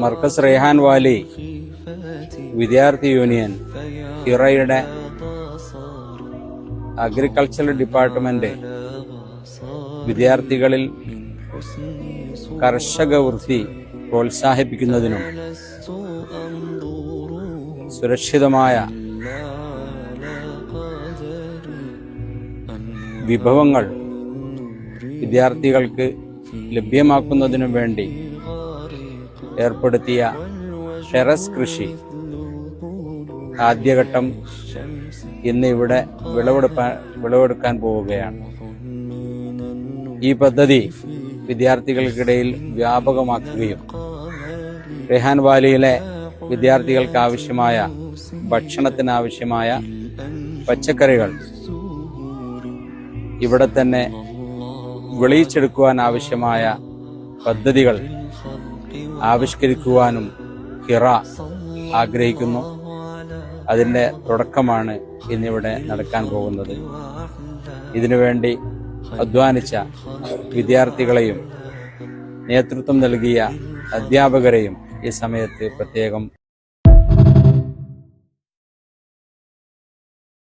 Markaz Raihan Valley വിദ്യാർത്ഥി union ഹിറയുടെ agricultural department വിദ്യാർത്ഥികളിൽ കർഷക വൃത്തി പ്രോത്സാഹിപ്പിക്കുന്നതിനും സുരക്ഷിതമായ വിഭവങ്ങൾ വിദ്യാർത്ഥികൾക്ക് ലഭ്യമാക്കുന്നതിനും വേണ്ടി ഏർപ്പെടുത്തിയ ടെറസ് കൃഷി ആദ്യഘട്ടം ഇന്ന് ഇവിടെ വിളവെടുക്കാൻ പോവുകയാണ്. ഈ പദ്ധതി വിദ്യാർത്ഥികൾക്കിടയിൽ വ്യാപകമാക്കുകയും റെയ്ഹാൻ വാലിയിലെ വിദ്യാർത്ഥികൾക്ക് ആവശ്യമായ ഭക്ഷണത്തിനാവശ്യമായ പച്ചക്കറികൾ ഇവിടെ തന്നെ വിളയിച്ചെടുക്കുവാൻ ആവശ്യമായ പദ്ധതികൾ ആവിഷ്കരിക്കുവാനും ഹിറ ആഗ്രഹിക്കുന്നു. അതിൻ്റെ തുടക്കമാണ് ഇന്നിവിടെ നടക്കാൻ പോകുന്നത്. ഇതിനുവേണ്ടി അധ്വാനിച്ച വിദ്യാർത്ഥികളെയും നേതൃത്വം നൽകിയ അധ്യാപകരെയും ഈ സമയത്ത് പ്രത്യേകം